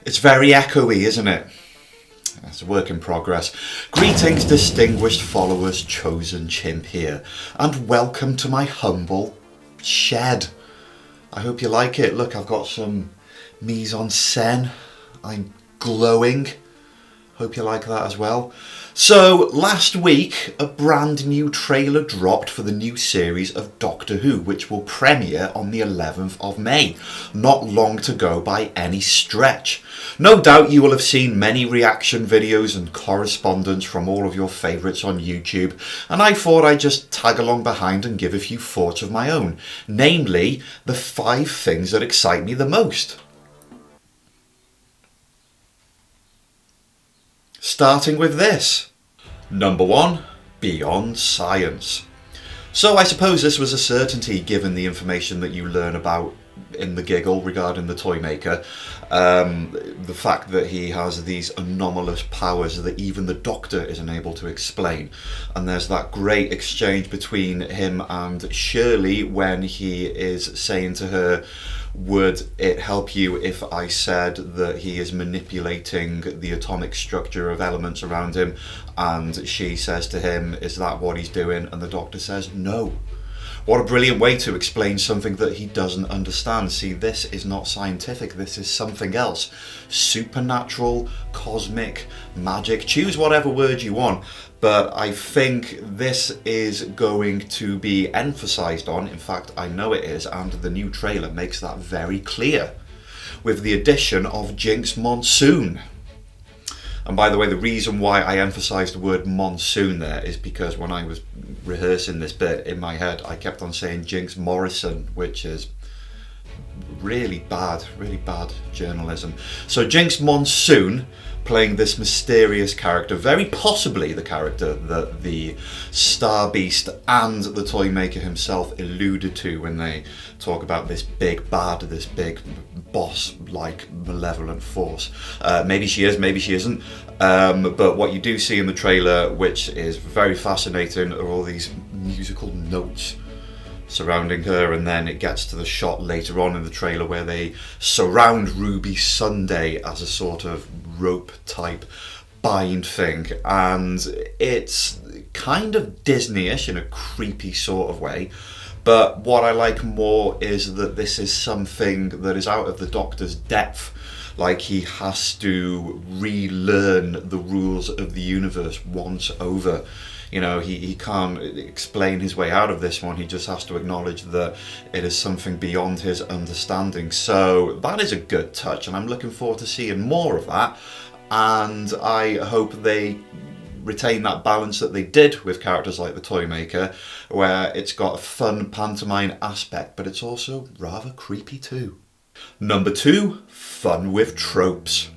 It's very echoey, isn't it? That's a work in progress. Greetings, distinguished followers, chosen chimp here, and welcome to my humble shed. I hope you like it. Look, I've got some mise en scène. I'm glowing. Hope you like that as well. So, last week, a brand new trailer dropped for the new series of Doctor Who, which will premiere on the 11th of May. Not long to go by any stretch. No doubt you will have seen many reaction videos and correspondence from all of your favourites on YouTube, and I thought I'd just tag along behind and give a few thoughts of my own. Namely, the 5 things that excite me the most. Starting with this. Number 1, beyond science. So I suppose this was a certainty given the information that you learn about in the giggle regarding the toy maker. The fact that he has these anomalous powers that even the Doctor isn't able to explain. And there's that great exchange between him and Shirley when he is saying to her, would it help you if I said that he is manipulating the atomic structure of elements around him? And she says to him, is that what he's doing? And the Doctor says, no. What a brilliant way to explain something that he doesn't understand. See, this is not scientific, this is something else. Supernatural, cosmic, magic, choose whatever word you want. But I think this is going to be emphasised on, in fact I know it is, and the new trailer makes that very clear, with the addition of Jinx Monsoon. And by the way, the reason why I emphasised the word monsoon there is because when I was rehearsing this bit in my head, I kept on saying Jinx Morrison, which is really bad journalism. So Jinx Monsoon playing this mysterious character, very possibly the character that the Star Beast and the toy maker himself alluded to when they talk about this big bad, this big boss-like malevolent force. Maybe she is, maybe she isn't. But what you do see in the trailer, which is very fascinating, are all these musical notes surrounding her, and then it gets to the shot later on in the trailer where they surround Ruby Sunday as a sort of rope type bind thing, and it's kind of Disney-ish in a creepy sort of way. But what I like more is that this is something that is out of the Doctor's depth. Like, he has to relearn the rules of the universe once over. You know, he can't explain his way out of this one. He just has to acknowledge that it is something beyond his understanding. So that is a good touch, and I'm looking forward to seeing more of that. And I hope they retain that balance that they did with characters like the Toymaker, where it's got a fun pantomime aspect, but it's also rather creepy too. Number 2, fun with tropes.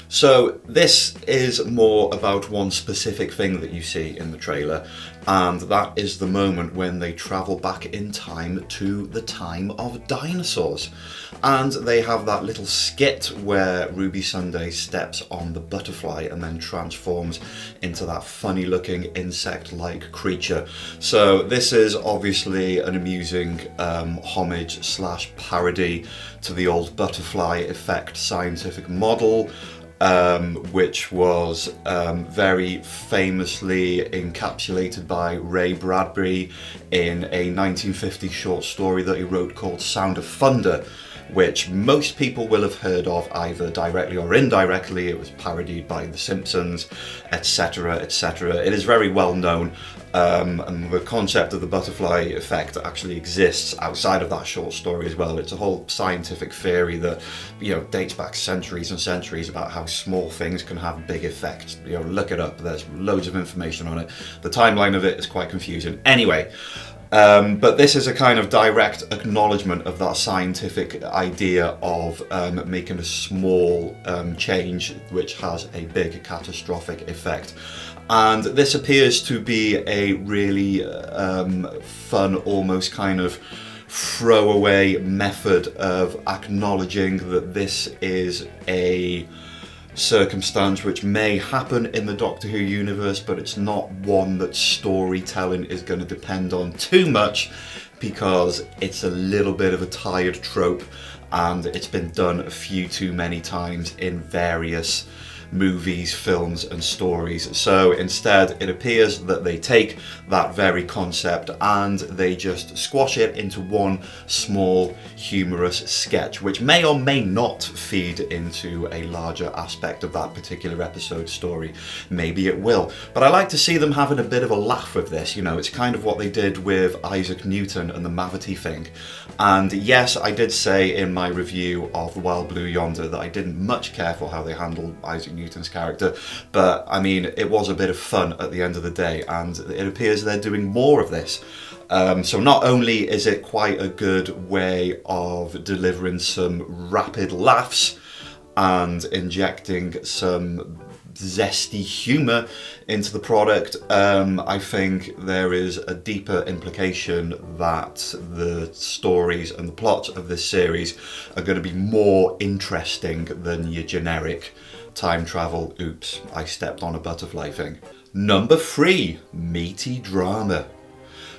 So this is more about one specific thing that you see in the trailer, and that is the moment when they travel back in time to the time of dinosaurs. And they have that little skit where Ruby Sunday steps on the butterfly and then transforms into that funny looking insect-like creature. So this is obviously an amusing homage slash parody to the old butterfly effect scientific model, which was very famously encapsulated by Ray Bradbury in a 1950 short story that he wrote called Sound of Thunder, which most people will have heard of either directly or indirectly. It was parodied by The Simpsons, etc., etc. It is very well known, and the concept of the butterfly effect actually exists outside of that short story as well. It's a whole scientific theory that, you know, dates back centuries and centuries about how small things can have big effects. You know, look it up. There's loads of information on it. The timeline of it is quite confusing. Anyway. But this is a kind of direct acknowledgement of that scientific idea of making a small change which has a big catastrophic effect. And this appears to be a really fun, almost kind of throwaway method of acknowledging that this is a circumstance which may happen in the Doctor Who universe, but it's not one that storytelling is going to depend on too much, because it's a little bit of a tired trope and it's been done a few too many times in various movies, films and stories. So instead it appears that they take that very concept and they just squash it into one small humorous sketch, which may or may not feed into a larger aspect of that particular episode story. Maybe it will, but I like to see them having a bit of a laugh with this. You know, it's kind of what they did with Isaac Newton and the Mavity thing. And yes, I did say in my review of The Wild Blue Yonder that I didn't much care for how they handled Isaac Newton's character, but I mean, it was a bit of fun at the end of the day, and it appears they're doing more of this. So not only is it quite a good way of delivering some rapid laughs and injecting some zesty humour into the product, I think there is a deeper implication that the stories and the plots of this series are going to be more interesting than your generic time travel, oops, I stepped on a butterfly thing. Number 3, Meaty Drama.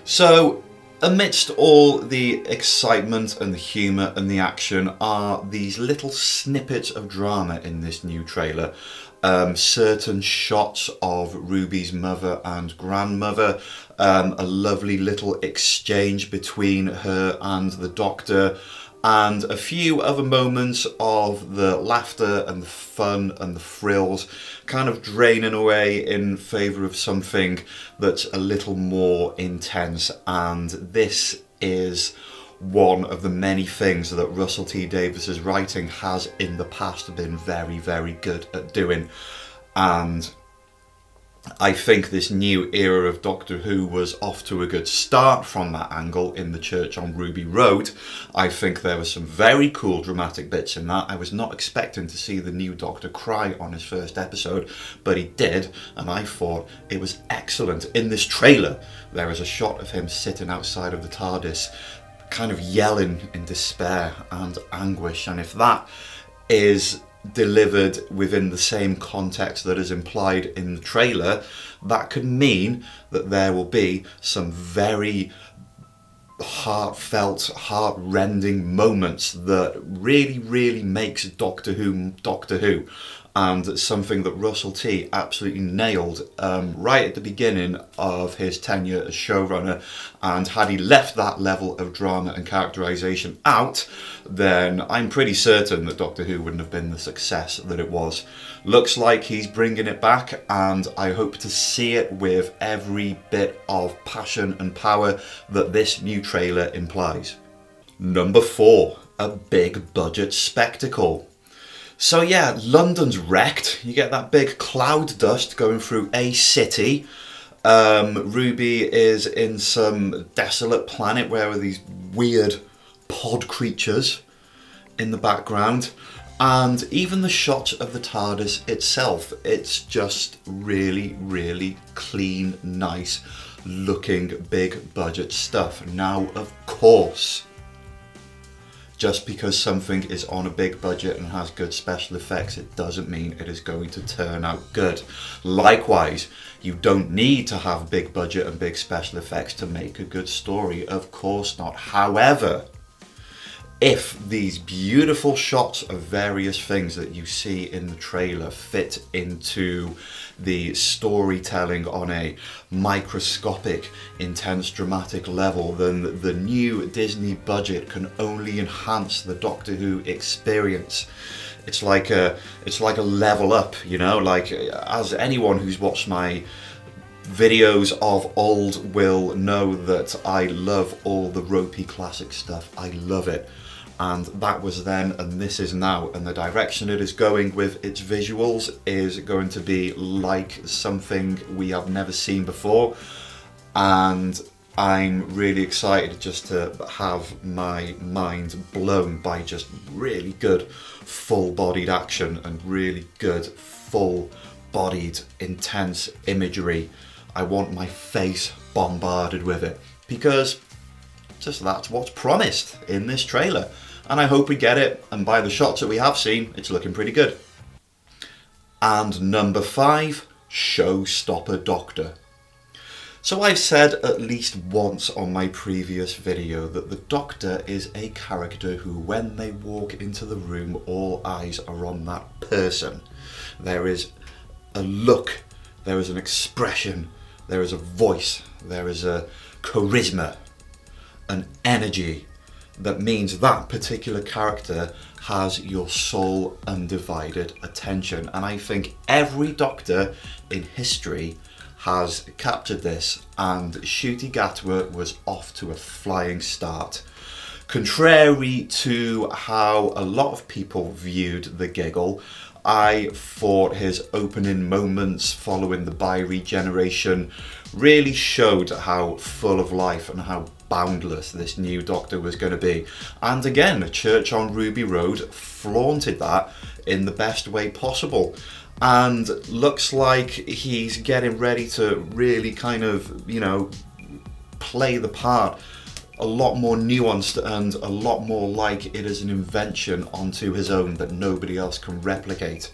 So, amidst all the excitement and the humour and the action are these little snippets of drama in this new trailer. Certain shots of Ruby's mother and grandmother, a lovely little exchange between her and the Doctor, and a few other moments of the laughter and the fun and the thrills kind of draining away in favour of something that's a little more intense. And this is one of the many things that Russell T Davies's writing has in the past been very, very good at doing. And I think this new era of Doctor Who was off to a good start from that angle in The Church on Ruby Road. I think there were some very cool dramatic bits in that. I was not expecting to see the new Doctor cry on his first episode, but he did, and I thought it was excellent. In this trailer, there is a shot of him sitting outside of the TARDIS, kind of yelling in despair and anguish, and if that is delivered within the same context that is implied in the trailer, that could mean that there will be some very heartfelt, heart-rending moments that really makes Doctor Who Doctor Who, and something that Russell T absolutely nailed right at the beginning of his tenure as showrunner. And had he left that level of drama and characterisation out, then I'm pretty certain that Doctor Who wouldn't have been the success that it was. Looks like he's bringing it back, and I hope to see it with every bit of passion and power that this new trailer implies. Number 4, a big budget spectacle. So yeah, London's wrecked. You get that big cloud dust going through a city. Ruby is in some desolate planet where there are these weird pod creatures in the background. And even the shot of the TARDIS itself, it's just really clean, nice looking big budget stuff. Now, of course, just because something is on a big budget and has good special effects, it doesn't mean it is going to turn out good. Likewise, you don't need to have big budget and big special effects to make a good story. Of course not. However, if these beautiful shots of various things that you see in the trailer fit into the storytelling on a microscopic, intense, dramatic level, then the new Disney budget can only enhance the Doctor Who experience. It's like a level up, you know, like as anyone who's watched my videos of old will know that I love all the ropey classic stuff. I love it. And that was then and this is now, and the direction it is going with its visuals is going to be like something we have never seen before, and I'm really excited just to have my mind blown by just really good full-bodied action and really good full-bodied intense imagery. I want my face bombarded with it, because just that's what's promised in this trailer. And I hope we get it, and by the shots that we have seen, it's looking pretty good. And number 5, Showstopper Doctor. So I've said at least once on my previous video that the Doctor is a character who, when they walk into the room, all eyes are on that person. There is a look, there is an expression, there is a voice, there is a charisma, an energy that means that particular character has your sole undivided attention. And I think every Doctor in history has captured this, and Ncuti Gatwa was off to a flying start. Contrary to how a lot of people viewed the Giggle, I thought his opening moments following the bi-regeneration really showed how full of life and how boundless this new Doctor was going to be. And again, Church on Ruby Road flaunted that in the best way possible. And looks like he's getting ready to really kind of, play the part a lot more nuanced and a lot more like it is an invention onto his own that nobody else can replicate.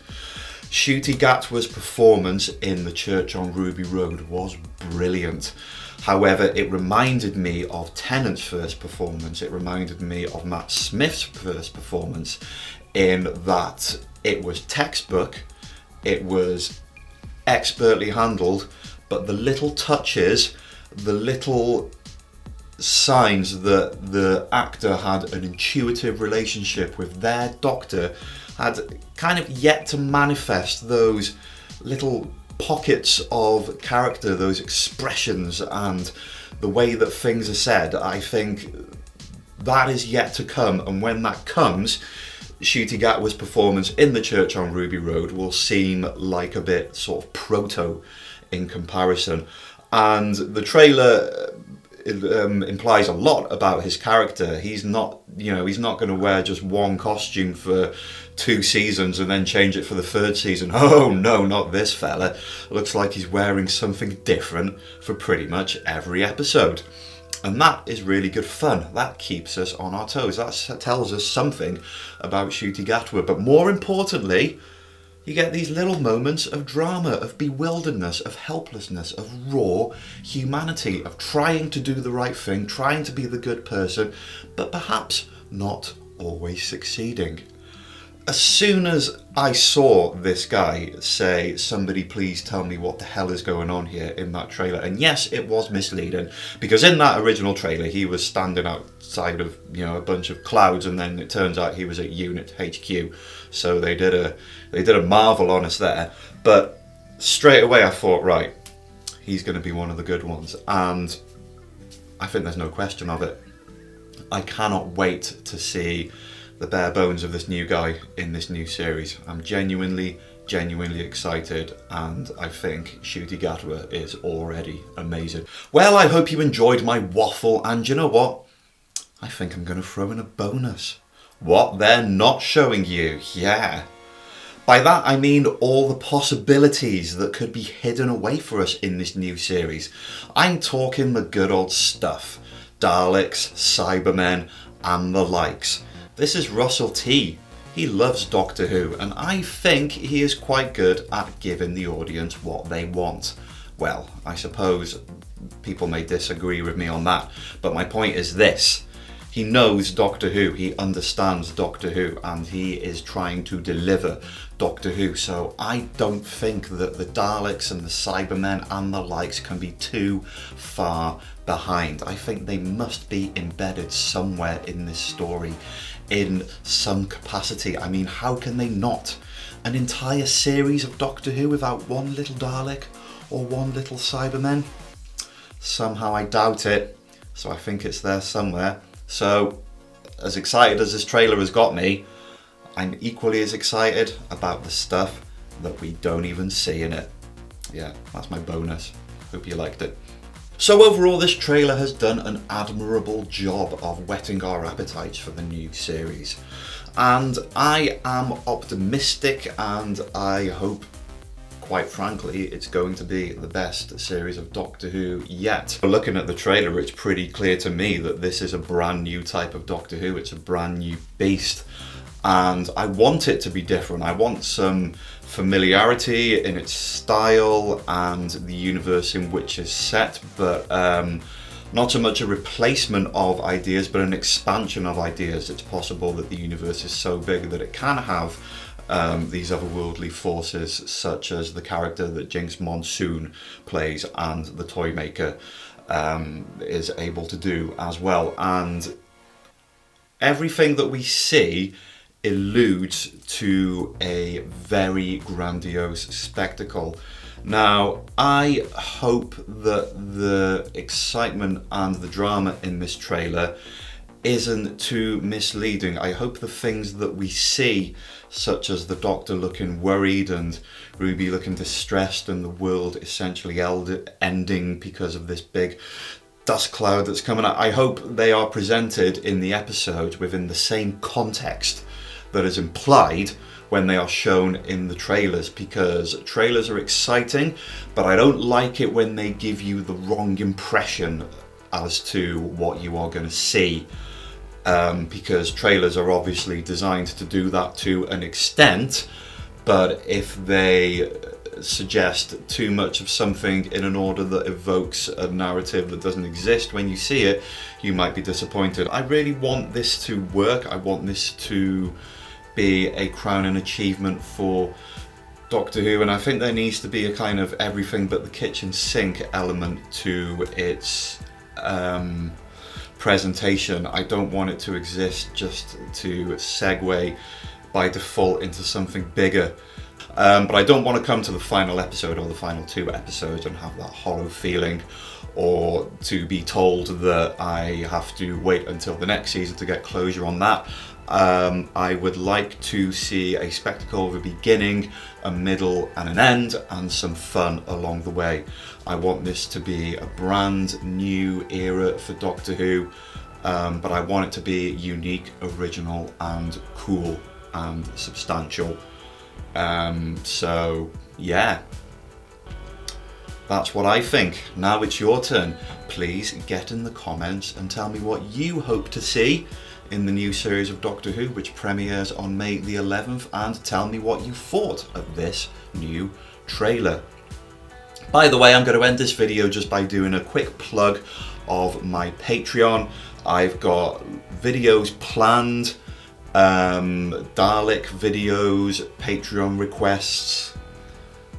Ncuti Gatwa's performance in The Church on Ruby Road was brilliant. However, it reminded me of Tennant's first performance. It reminded me of Matt Smith's first performance, in that it was textbook, it was expertly handled, but the little touches, the little signs that the actor had an intuitive relationship with their Doctor had kind of yet to manifest those little pockets of character, those expressions and the way that things are said. I think that is yet to come, and when that comes, Ncuti Gatwa's performance in The Church on Ruby Road will seem like a bit sort of proto in comparison. And the trailer implies a lot about his character. He's not going to wear just one costume for 2 seasons and then change it for the 3rd season. Oh no, not this fella. Looks like he's wearing something different for pretty much every episode. And that is really good fun. That keeps us on our toes. That tells us something about Ncuti Gatwa. But more importantly, you get these little moments of drama, of bewilderedness, of helplessness, of raw humanity, of trying to do the right thing, trying to be the good person, but perhaps not always succeeding. As soon as I saw this guy say, "Somebody please tell me what the hell is going on here," in that trailer, and yes, it was misleading, because in that original trailer he was standing outside of a bunch of clouds, and then it turns out he was at Unit HQ, so they did a marvel on us there. But straight away I thought, right, he's going to be one of the good ones, and I think there's no question of it. I cannot wait to see the bare bones of this new guy in this new series. I'm genuinely excited, and I think Ncuti Gatwa is already amazing. Well, I hope you enjoyed my waffle, and you know what? I think I'm going to throw in a bonus. What they're not showing you, yeah. By that I mean all the possibilities that could be hidden away for us in this new series. I'm talking the good old stuff. Daleks, Cybermen, and the likes. This is Russell T. He loves Doctor Who, and I think he is quite good at giving the audience what they want. Well, I suppose people may disagree with me on that, but my point is this. He knows Doctor Who, he understands Doctor Who, and he is trying to deliver Doctor Who, so I don't think that the Daleks and the Cybermen and the likes can be too far behind. I think they must be embedded somewhere in this story, in some capacity. I mean, how can they not? An entire series of Doctor Who without one little Dalek or one little Cyberman? Somehow I doubt it, so I think it's there somewhere. So, as excited as this trailer has got me, I'm equally as excited about the stuff that we don't even see in it. Yeah, that's my bonus. Hope you liked it. So overall, this trailer has done an admirable job of whetting our appetites for the new series. And I am optimistic, and I hope, quite frankly, it's going to be the best series of Doctor Who yet. Looking at the trailer, it's pretty clear to me that this is a brand new type of Doctor Who. It's a brand new beast. and I want it to be different. I want some familiarity in its style and the universe in which it's set, but not so much a replacement of ideas, but an expansion of ideas. It's possible that the universe is so big that it can have these otherworldly forces, such as the character that Jinx Monsoon plays and the Toymaker is able to do as well. And everything that we see alludes to a very grandiose spectacle. Now, I hope that the excitement and the drama in this trailer isn't too misleading. I hope the things that we see, such as the Doctor looking worried and Ruby looking distressed and the world essentially ending because of this big dust cloud that's coming out, I hope they are presented in the episode within the same context that is implied when they are shown in the trailers, because trailers are exciting, but I don't like it when they give you the wrong impression as to what you are going to see, because trailers are obviously designed to do that to an extent, but if they suggest too much of something in an order that evokes a narrative that doesn't exist when you see it, you might be disappointed. I really want this to work. I want this to be a crowning achievement for Doctor Who, and I think there needs to be a kind of everything but the kitchen sink element to its presentation. I don't want it to exist just to segue by default into something bigger. But I don't want to come to the final episode or the final 2 episodes and have that hollow feeling, or to be told that I have to wait until the next season to get closure on that. I would like to see a spectacle of a beginning, a middle and an end, and some fun along the way. I want this to be a brand new era for Doctor Who, but I want it to be unique, original and cool and substantial. So yeah, that's what I think. Now it's your turn. Please get in the comments and tell me what you hope to see in the new series of Doctor Who, which premieres on May the 11th, and tell me what you thought of this new trailer. By the way, I'm going to end this video just by doing a quick plug of my Patreon. I've got videos planned, Dalek videos, Patreon requests,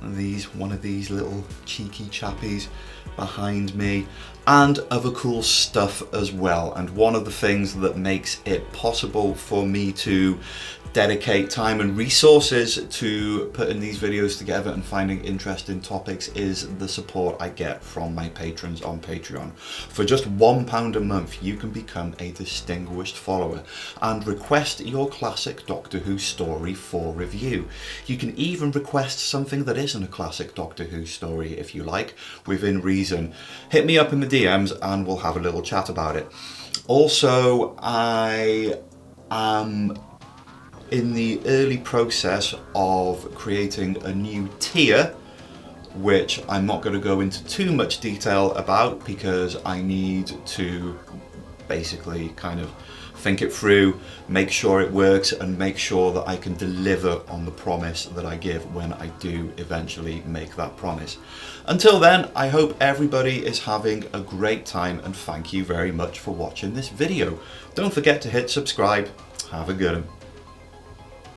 one of these little cheeky chappies behind me, and other cool stuff as well. And one of the things that makes it possible for me to dedicate time and resources to putting these videos together and finding interesting topics is the support I get from my patrons on Patreon. For just £1 a month, you can become a distinguished follower and request your classic Doctor Who story for review. You can even request something that isn't a classic Doctor Who story if you like, within reason. Hit me up in the DMs and we'll have a little chat about it. Also, I am in the early process of creating a new tier, which I'm not going to go into too much detail about because I need to basically kind of think it through, make sure it works, and make sure that I can deliver on the promise that I give when I do eventually make that promise. Until then, I hope everybody is having a great time, and thank you very much for watching this video. Don't forget to hit subscribe. Have a good one.